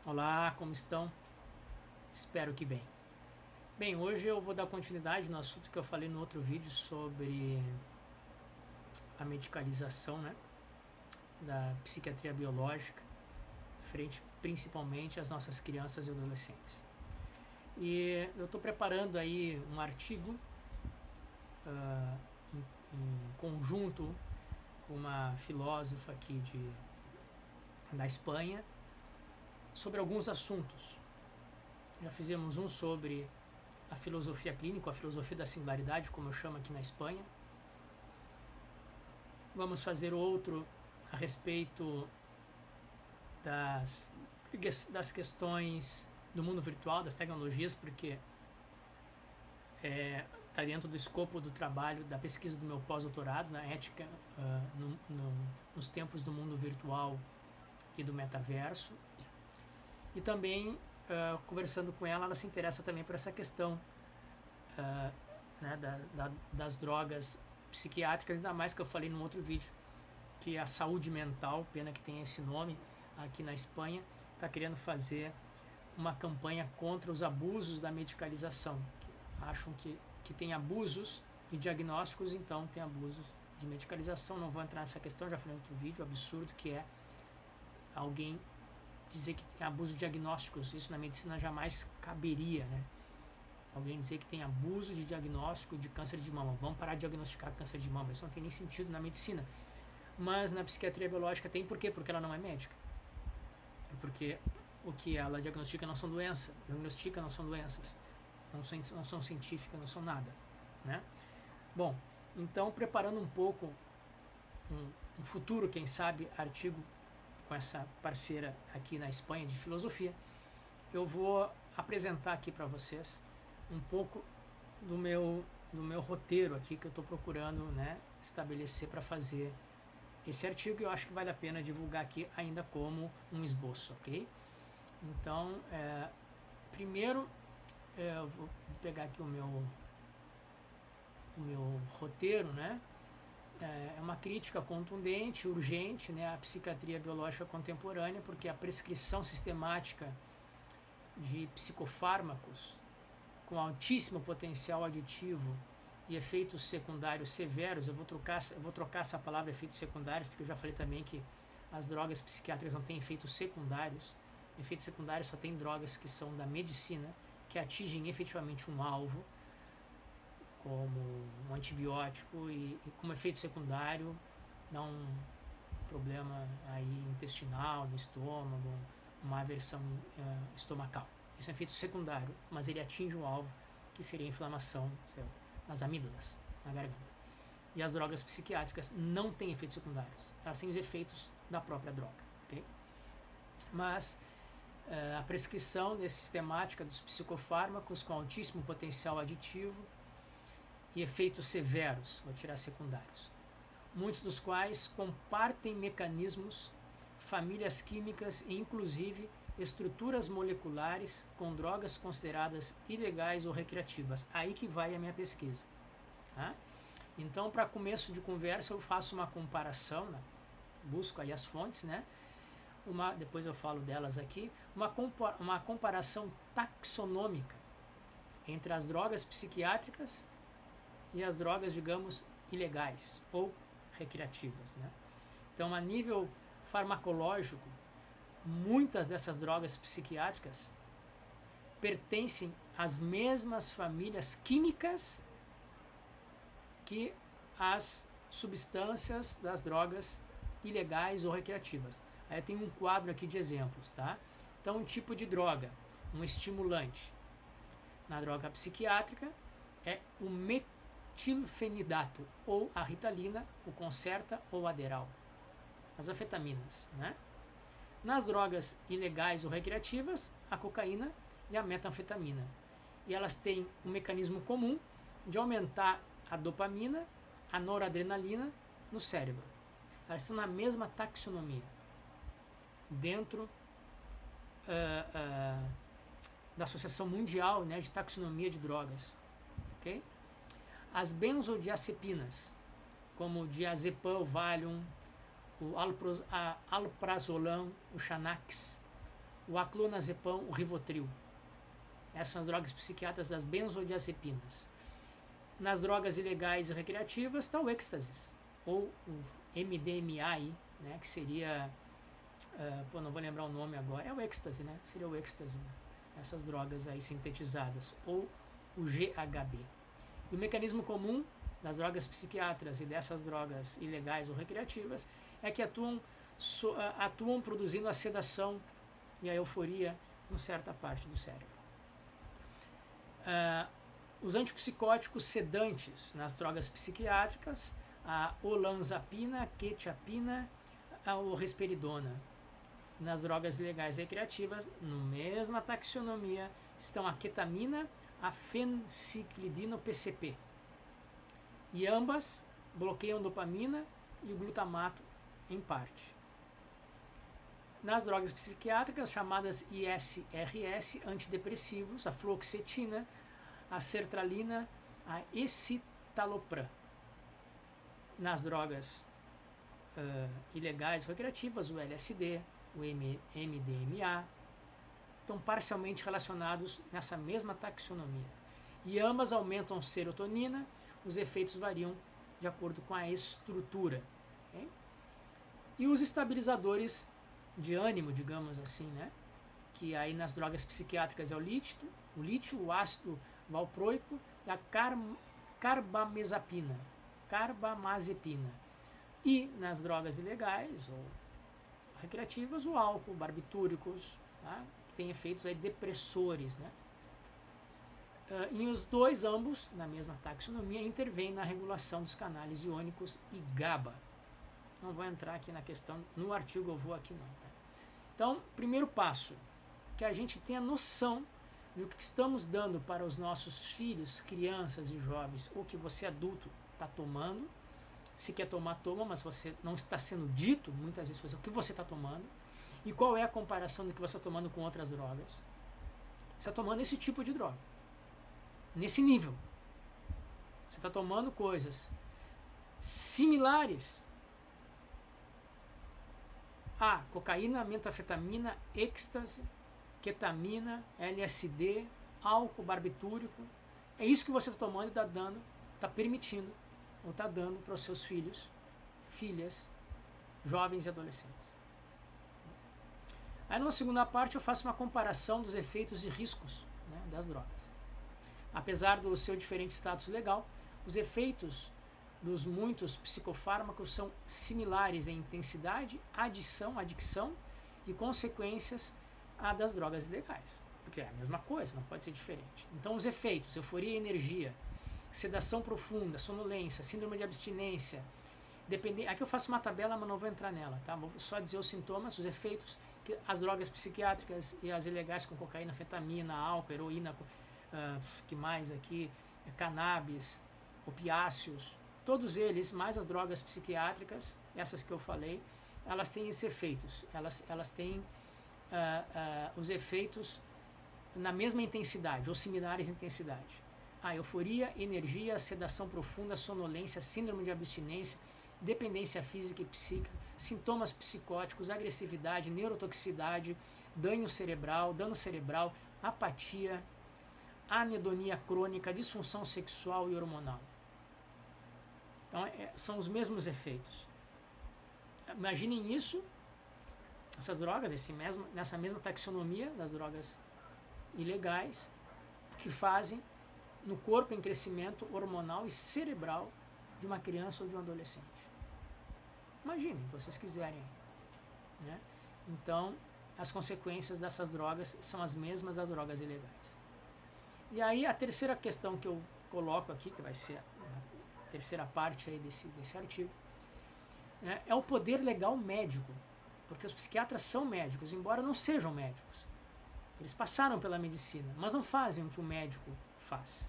Olá, como estão? Espero que bem. Bem, hoje eu vou dar continuidade no assunto que eu falei no outro vídeo sobre a medicalização, né, da psiquiatria biológica, frente principalmente às nossas crianças e adolescentes. E eu estou preparando aí um artigo em conjunto com uma filósofa aqui da Espanha sobre alguns assuntos. Já fizemos um sobre a filosofia clínica, a filosofia da singularidade, como eu chamo aqui na Espanha. Vamos fazer outro a respeito das questões do mundo virtual, das tecnologias, porque está dentro do escopo do trabalho, da pesquisa do meu pós-doutorado, na ética nos tempos do mundo virtual e do metaverso. E também, conversando com ela, ela se interessa também por essa questão né, das drogas psiquiátricas, ainda mais que eu falei num outro vídeo, que a saúde mental, pena que tem esse nome aqui na Espanha, está querendo fazer uma campanha contra os abusos da medicalização. Que acham que tem abusos de diagnósticos, então tem abusos de medicalização. Não vou entrar nessa questão, já falei no outro vídeo, o absurdo que é alguém dizer que tem abuso de diagnósticos. Isso na medicina jamais caberia, né? Alguém dizer que tem abuso de diagnóstico de câncer de mama. Vamos parar de diagnosticar câncer de mama. Isso não tem nem sentido na medicina. Mas na psiquiatria biológica tem. Por quê? Porque ela não é médica. Porque o que ela diagnostica não são doenças. Diagnostica não são doenças. Não são científicas, não são nada, né? Bom, então preparando um pouco um futuro, quem sabe, artigo com essa parceira aqui na Espanha de filosofia, eu vou apresentar aqui para vocês um pouco do meu roteiro aqui que eu estou procurando, né, estabelecer para fazer esse artigo. Eu acho que vale a pena divulgar aqui ainda como um esboço, ok? Então, primeiro eu vou pegar aqui o meu roteiro, né? É uma crítica contundente, urgente, né, à psiquiatria biológica contemporânea, porque a prescrição sistemática de psicofármacos com altíssimo potencial aditivo e efeitos secundários severos, eu vou trocar essa palavra efeitos secundários, porque eu já falei também que as drogas psiquiátricas não têm efeitos secundários. Efeitos secundários só tem drogas que são da medicina, que atingem efetivamente um alvo, como um antibiótico, e como efeito secundário dá um problema aí intestinal, no estômago, uma aversão estomacal. Isso é um efeito secundário, mas ele atinge um alvo, que seria a inflamação nas amígdalas, na garganta. E as drogas psiquiátricas não têm efeitos secundários, elas têm os efeitos da própria droga, ok? Mas a prescrição sistemática dos psicofármacos com altíssimo potencial aditivo e efeitos severos, vou tirar secundários, muitos dos quais compartem mecanismos, famílias químicas e inclusive estruturas moleculares com drogas consideradas ilegais ou recreativas. Aí que vai a minha pesquisa, tá? Então, para começo de conversa, eu faço uma comparação, né? Busco aí as fontes, né? Depois eu falo delas aqui, uma comparação taxonômica entre as drogas psiquiátricas e as drogas, digamos, ilegais ou recreativas, né? Então, a nível farmacológico, muitas dessas drogas psiquiátricas pertencem às mesmas famílias químicas que as substâncias das drogas ilegais ou recreativas. Aí tem um quadro aqui de exemplos, tá? Então, um tipo de droga, um estimulante na droga psiquiátrica é o metilfenidato, ou a ritalina, o Concerta ou Adderall, as anfetaminas, né? Nas drogas ilegais ou recreativas, a cocaína e a metanfetamina. E elas têm um mecanismo comum de aumentar a dopamina, a noradrenalina no cérebro. Elas estão na mesma taxonomia, dentro da Associação Mundial, né, de Taxonomia de Drogas, ok? As benzodiazepinas, como o diazepam, o Valium, o alprazolam, o Xanax, o clonazepam, o Rivotril. Essas são as drogas psiquiátricas das benzodiazepinas. Nas drogas ilegais e recreativas está o êxtase, ou o MDMA, né, que seria, não vou lembrar o nome agora, é o êxtase, né? Seria o êxtase, né? Essas drogas aí sintetizadas, ou o GHB. E o mecanismo comum das drogas psiquiátricas e dessas drogas ilegais ou recreativas é que atuam produzindo a sedação e a euforia em certa parte do cérebro. Os antipsicóticos sedantes nas drogas psiquiátricas, a olanzapina, quetiapina, a risperidona. Nas drogas ilegais e recreativas, na mesma taxonomia, estão a ketamina, a fenciclidina, PCP. E ambas bloqueiam dopamina e o glutamato em parte. Nas drogas psiquiátricas, chamadas ISRS, antidepressivos, a fluoxetina, a sertralina, a escitalopram. Nas drogas ilegais ou recreativas, o LSD, o MDMA, estão parcialmente relacionados nessa mesma taxonomia. E ambas aumentam serotonina, os efeitos variam de acordo com a estrutura. Okay? E os estabilizadores de ânimo, digamos assim, né? Que aí nas drogas psiquiátricas é o lítio, o ácido valproico e a carbamazepina. E nas drogas ilegais ou recreativas, o álcool, barbitúricos, tá? Que tem efeitos aí depressores, né? E os dois, ambos, na mesma taxonomia, intervêm na regulação dos canais iônicos e GABA. Não vou entrar aqui na questão, no artigo eu vou aqui não. Né? Então, primeiro passo, que a gente tenha noção do que estamos dando para os nossos filhos, crianças e jovens, ou que você adulto está tomando. Se quer tomar, toma, mas você não está sendo dito, muitas vezes, o que você está tomando, e qual é a comparação do que você está tomando com outras drogas. Você está tomando esse tipo de droga, nesse nível. Você está tomando coisas similares a cocaína, metanfetamina, êxtase, ketamina, LSD, álcool, barbitúrico. É isso que você está tomando e está dando, está permitindo, ou está dando para os seus filhos, filhas, jovens e adolescentes. Aí numa segunda parte eu faço uma comparação dos efeitos e riscos, né, das drogas. Apesar do seu diferente status legal, os efeitos dos muitos psicofármacos são similares em intensidade, adicção e consequências a das drogas ilegais. Porque é a mesma coisa, não pode ser diferente. Então os efeitos, euforia e energia, sedação profunda, sonolência, síndrome de abstinência, aqui eu faço uma tabela, mas não vou entrar nela, tá? Vou só dizer os sintomas, os efeitos que as drogas psiquiátricas e as ilegais com cocaína, anfetamina, álcool, heroína, que mais aqui, cannabis, opiáceos, todos eles, mais as drogas psiquiátricas, essas que eu falei, elas têm esses efeitos, elas têm os efeitos na mesma intensidade, ou similares em intensidade. A euforia, energia, sedação profunda, sonolência, síndrome de abstinência, dependência física e psíquica, sintomas psicóticos, agressividade, neurotoxicidade, dano cerebral, apatia, anedonia crônica, disfunção sexual e hormonal. Então, são os mesmos efeitos. Imaginem isso, essas drogas, nessa mesma taxonomia das drogas ilegais, que fazem no corpo em crescimento hormonal e cerebral de uma criança ou de um adolescente. Imaginem, se vocês quiserem. Né? Então, as consequências dessas drogas são as mesmas das drogas ilegais. E aí, a terceira questão que eu coloco aqui, que vai ser a terceira parte aí desse artigo, né, é o poder legal médico. Porque os psiquiatras são médicos, embora não sejam médicos. Eles passaram pela medicina, mas não fazem o que o médico faz.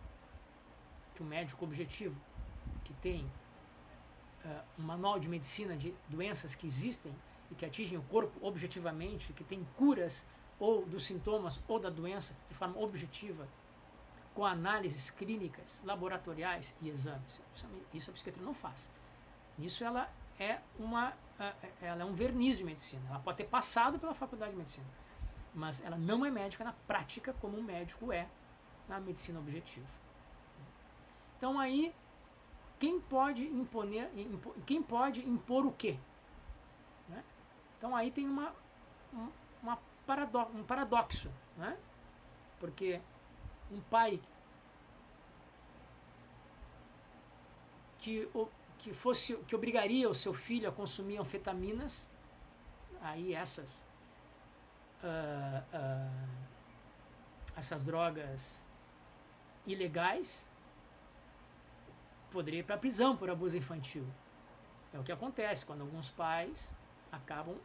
Que o médico objetivo, que tem um manual de medicina de doenças que existem e que atingem o corpo objetivamente, que tem curas ou dos sintomas ou da doença de forma objetiva, com análises clínicas, laboratoriais e exames. Isso a psiquiatria não faz. Nisso ela é um verniz de medicina. Ela pode ter passado pela faculdade de medicina, mas ela não é médica na prática como um médico é na medicina objetiva. Então aí, quem pode impor o quê? Né? Então aí tem um paradoxo, né? Porque um pai que obrigaria o seu filho a consumir anfetaminas, aí essas drogas ilegais, poderia ir para a prisão por abuso infantil. É o que acontece quando alguns pais acabam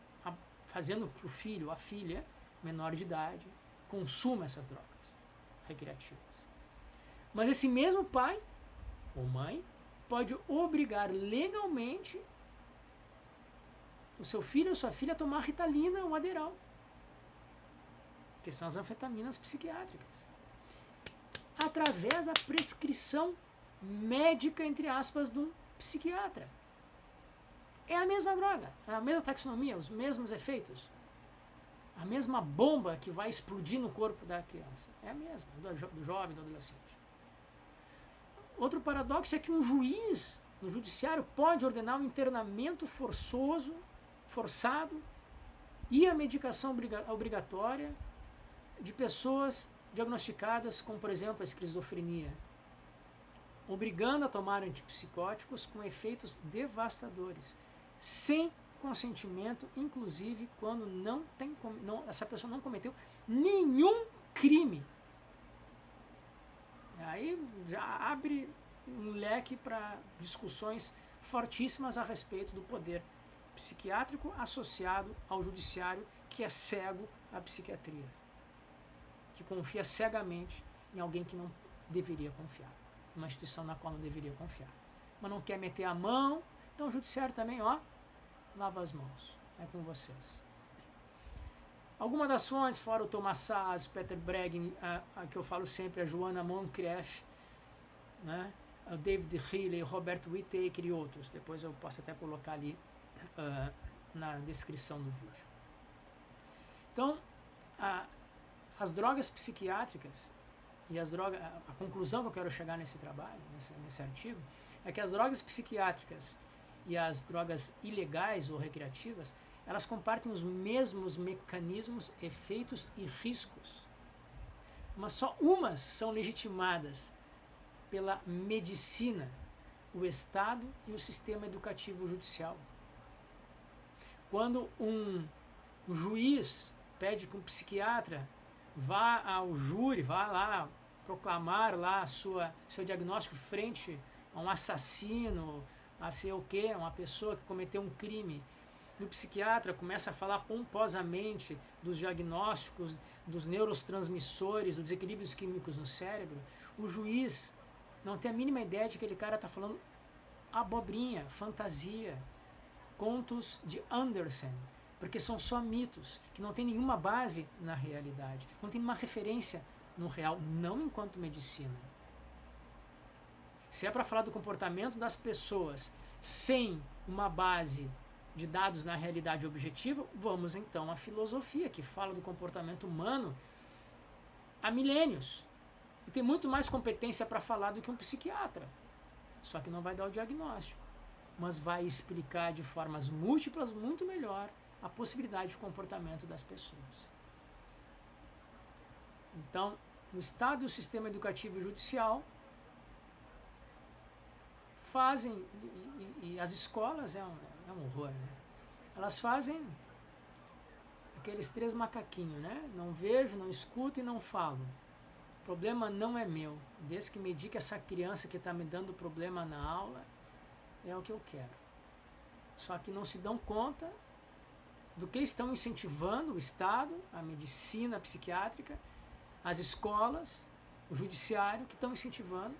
fazendo que o filho ou a filha, menor de idade, consuma essas drogas recreativas. Mas esse mesmo pai ou mãe pode obrigar legalmente o seu filho ou sua filha a tomar Ritalina ou Adderall, que são as anfetaminas psiquiátricas, através da prescrição médica, entre aspas, de um psiquiatra. É a mesma droga, é a mesma taxonomia, os mesmos efeitos. A mesma bomba que vai explodir no corpo da criança. É a mesma, do jovem, do adolescente. Outro paradoxo é que um juiz no judiciário pode ordenar um internamento forçado e a medicação obrigatória de pessoas diagnosticadas com, por exemplo, a esquizofrenia, obrigando a tomar antipsicóticos com efeitos devastadores, sem consentimento, inclusive quando essa pessoa não cometeu nenhum crime. Aí já abre um leque para discussões fortíssimas a respeito do poder psiquiátrico associado ao judiciário, que é cego à psiquiatria, que confia cegamente em alguém que não deveria confiar, uma instituição na qual não deveria confiar, mas não quer meter a mão. Então o judiciário também, lava as mãos. É com vocês. Algumas das fontes, fora o Thomas Szasz, Peter Breggin, a que eu falo sempre, a Joanna Moncrieff, né? O David Healy, Robert Whittaker e outros. Depois eu posso até colocar ali na descrição do vídeo. Então, as drogas psiquiátricas e a conclusão que eu quero chegar nesse trabalho, nesse artigo, é que as drogas psiquiátricas e as drogas ilegais ou recreativas, elas compartilham os mesmos mecanismos, efeitos e riscos. Mas só umas são legitimadas pela medicina, o Estado e o sistema educativo judicial. Quando um juiz pede que um psiquiatra vá ao júri, vá lá proclamar lá seu diagnóstico frente a um assassino, a sei o quê, uma pessoa que cometeu um crime, e o psiquiatra começa a falar pomposamente dos diagnósticos, dos neurotransmissores, dos desequilíbrios químicos no cérebro, o juiz não tem a mínima ideia de que aquele cara está falando abobrinha, fantasia, contos de Andersen, porque são só mitos, que não tem nenhuma base na realidade, não tem nenhuma referência no real, não enquanto medicina. Se é para falar do comportamento das pessoas sem uma base de dados na realidade objetiva, vamos então à filosofia, que fala do comportamento humano há milênios. E tem muito mais competência para falar do que um psiquiatra. Só que não vai dar o diagnóstico, mas vai explicar de formas múltiplas muito melhor a possibilidade de comportamento das pessoas. Então, o Estado e o sistema educativo e judicial fazem, e as escolas é um horror, né? Elas fazem aqueles 3 macaquinhos, né? Não vejo, não escuto e não falo. O problema não é meu. Desde que me diga que essa criança que está me dando problema na aula é o que eu quero. Só que não se dão conta do que estão incentivando o Estado, a medicina psiquiátrica, as escolas, o judiciário, que estão incentivando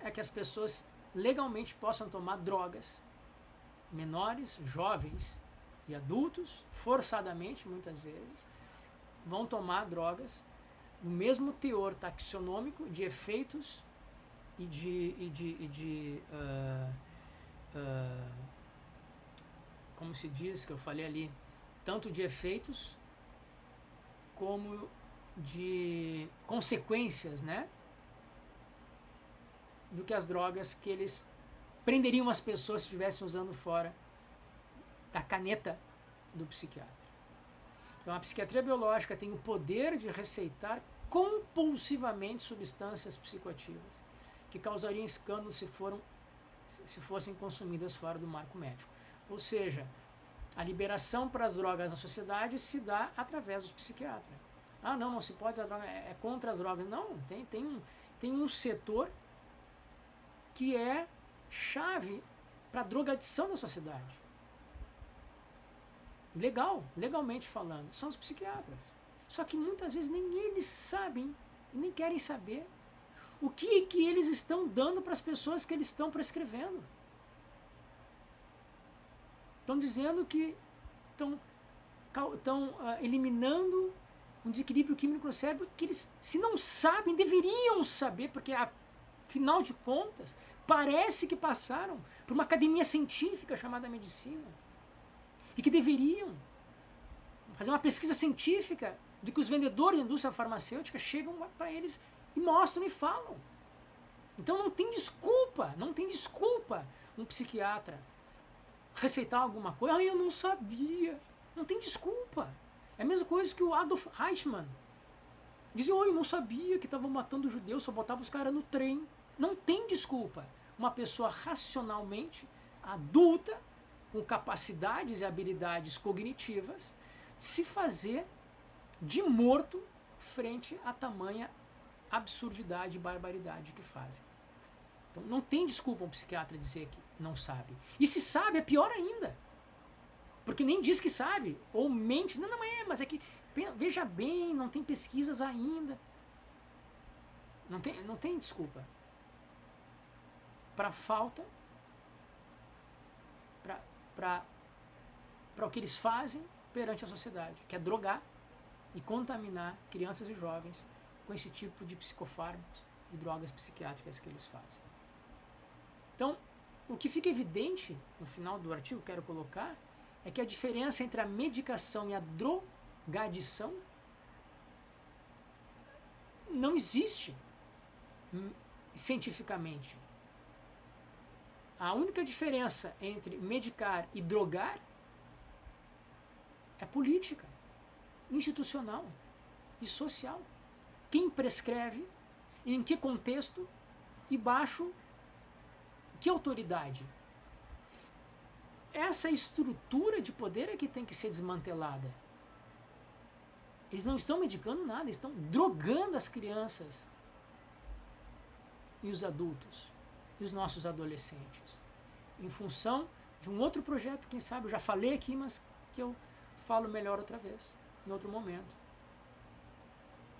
é que as pessoas legalmente possam tomar drogas, menores, jovens e adultos, forçadamente muitas vezes, vão tomar drogas no mesmo teor taxonômico de efeitos e como se diz, que eu falei ali, tanto de efeitos como de consequências, né, do que as drogas que eles prenderiam as pessoas se estivessem usando fora da caneta do psiquiatra. Então a psiquiatria biológica tem o poder de receitar compulsivamente substâncias psicoativas que causariam escândalo se fossem consumidas fora do marco médico. Ou seja, a liberação para as drogas na sociedade se dá através dos psiquiatras. Ah, não se pode usar droga, é contra as drogas. Não, tem um setor que é chave para a drogadição da sociedade. Legalmente falando, são os psiquiatras. Só que muitas vezes nem eles sabem e nem querem saber o que eles estão dando para as pessoas que eles estão prescrevendo. Estão dizendo que estão eliminando um desequilíbrio químico no cérebro que eles, se não sabem, deveriam saber, porque afinal de contas, parece que passaram por uma academia científica chamada medicina e que deveriam fazer uma pesquisa científica de que os vendedores da indústria farmacêutica chegam para eles e mostram e falam. Então não tem desculpa um psiquiatra receitar alguma coisa. Ah, eu não sabia. Não tem desculpa. É a mesma coisa que o Adolf Eichmann dizia, eu não sabia que estavam matando judeus, só botava os caras no trem. Não tem desculpa. Uma pessoa racionalmente adulta, com capacidades e habilidades cognitivas, se fazer de morto frente a tamanha absurdidade e barbaridade que fazem. Então não tem desculpa um psiquiatra dizer que não sabe. E se sabe, é pior ainda. Porque nem diz que sabe, ou mente. Não, mas é que, veja bem, não tem pesquisas ainda. Não tem desculpa. Para a falta, para o que eles fazem perante a sociedade, que é drogar e contaminar crianças e jovens com esse tipo de psicofármacos, de drogas psiquiátricas que eles fazem. Então, o que fica evidente no final do artigo, quero colocar, é que a diferença entre a medicação e a drogadição não existe cientificamente. A única diferença entre medicar e drogar é política, institucional e social. Quem prescreve, em que contexto e baixo que autoridade. Essa estrutura de poder é que tem que ser desmantelada. Eles não estão medicando nada, eles estão drogando as crianças e os adultos e os nossos adolescentes, em função de um outro projeto, quem sabe, eu já falei aqui, mas que eu falo melhor outra vez, em outro momento.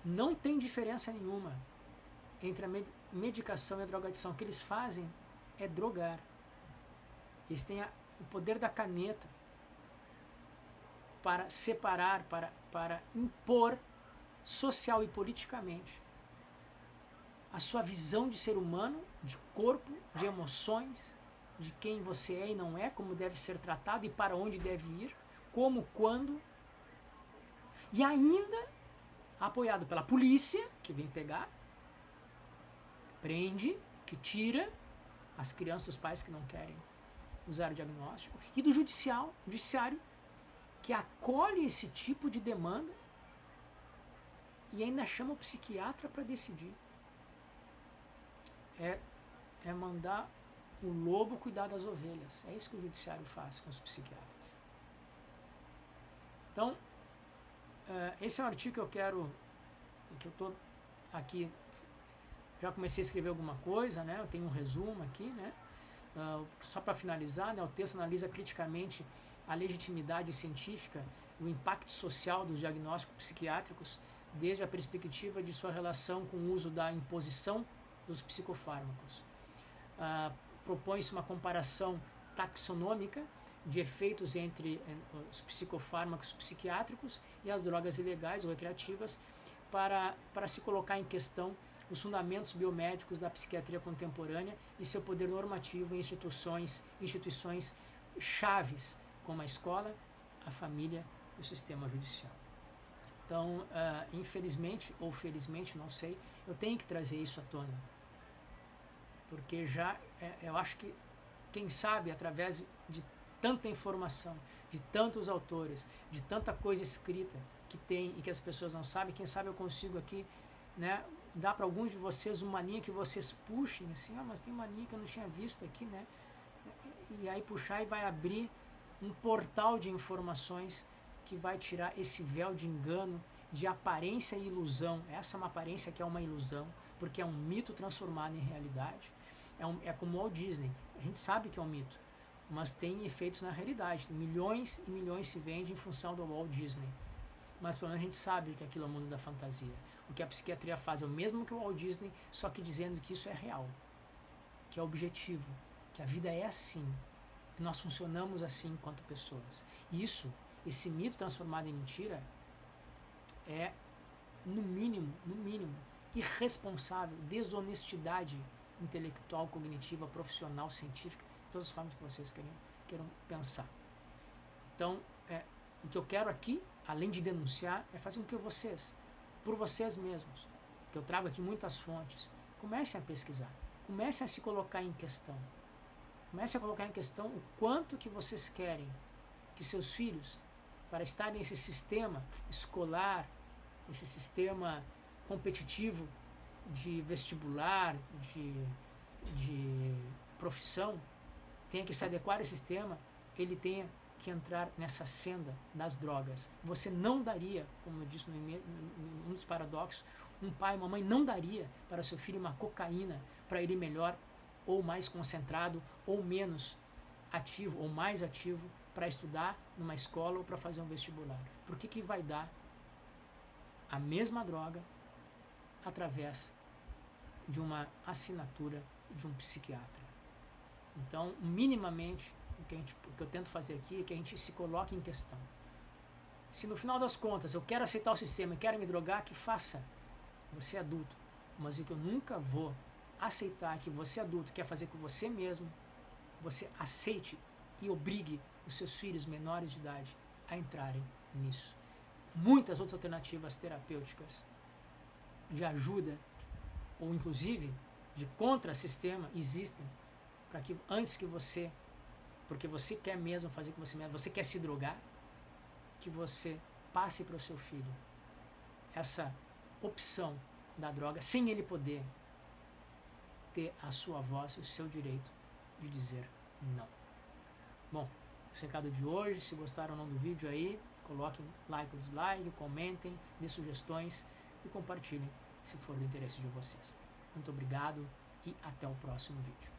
Não tem diferença nenhuma entre a medicação e a drogadição. O que eles fazem é drogar. Eles têm o poder da caneta para separar, para impor social e politicamente a sua visão de ser humano, de corpo, de emoções, de quem você é e não é, como deve ser tratado e para onde deve ir, como, quando, e ainda apoiado pela polícia, que vem pegar, prende, que tira as crianças dos pais que não querem usar o diagnóstico, e do judiciário, que acolhe esse tipo de demanda e ainda chama o psiquiatra para decidir. É mandar o lobo cuidar das ovelhas. É isso que o judiciário faz com os psiquiatras. Então, esse é um artigo que eu estou aqui, já comecei a escrever alguma coisa, né? Eu tenho um resumo aqui, né? Só para finalizar, né? O texto analisa criticamente a legitimidade científica e o impacto social dos diagnósticos psiquiátricos desde a perspectiva de sua relação com o uso da imposição dos psicofármacos. Propõe-se uma comparação taxonômica de efeitos entre os psicofármacos psiquiátricos e as drogas ilegais ou recreativas para se colocar em questão os fundamentos biomédicos da psiquiatria contemporânea e seu poder normativo em instituições chaves como a escola, a família e o sistema judicial. Então, infelizmente ou felizmente, não sei, eu tenho que trazer isso à tona. Porque eu acho que, quem sabe, através de tanta informação, de tantos autores, de tanta coisa escrita que tem e que as pessoas não sabem, quem sabe eu consigo aqui, né, dar para alguns de vocês uma linha que vocês puxem, assim, mas tem uma linha que eu não tinha visto aqui, né? E aí puxar e vai abrir um portal de informações que vai tirar esse véu de engano, de aparência e ilusão. Essa é uma aparência que é uma ilusão, porque é um mito transformado em realidade. É como o Walt Disney. A gente sabe que é um mito, mas tem efeitos na realidade. Milhões e milhões se vendem em função do Walt Disney. Mas pelo menos a gente sabe que aquilo é o mundo da fantasia. O que a psiquiatria faz é o mesmo que o Walt Disney, só que dizendo que isso é real, que é objetivo, que a vida é assim, que nós funcionamos assim enquanto pessoas. E esse mito transformado em mentira, é no mínimo, irresponsável, desonestidade intelectual, cognitiva, profissional, científica, todas as formas que vocês queiram pensar. Então, o que eu quero aqui, além de denunciar, é fazer com que vocês, por vocês mesmos, que eu trago aqui muitas fontes, comecem a pesquisar, comecem a se colocar em questão. Comecem a colocar em questão o quanto que vocês querem que seus filhos, para estarem nesse sistema escolar, esse sistema competitivo de vestibular, de profissão, tenha que se adequar a esse sistema, ele tenha que entrar nessa senda das drogas. Você não daria, como eu disse num dos paradoxos, um pai e uma mãe não daria para seu filho uma cocaína para ele melhor, ou mais concentrado, ou menos ativo, ou mais ativo, para estudar numa escola ou para fazer um vestibular. Por que vai dar a mesma droga através de uma assinatura de um psiquiatra? Então, minimamente, o que eu tento fazer aqui é que a gente se coloque em questão. Se no final das contas eu quero aceitar o sistema e quero me drogar, que faça. Você é adulto. Mas o que eu nunca vou aceitar é que você adulto quer fazer com você mesmo, você aceite e obrigue os seus filhos menores de idade a entrarem nisso. Muitas outras alternativas terapêuticas de ajuda, ou inclusive de contra-sistema, existem para que antes que você, porque você quer mesmo fazer com você mesmo, você quer se drogar, que você passe para o seu filho essa opção da droga, sem ele poder ter a sua voz, o seu direito de dizer não. Bom, esse recado de hoje. Se gostaram ou não do vídeo aí, coloquem like ou dislike, comentem, dê sugestões e compartilhem se for do interesse de vocês. Muito obrigado e até o próximo vídeo.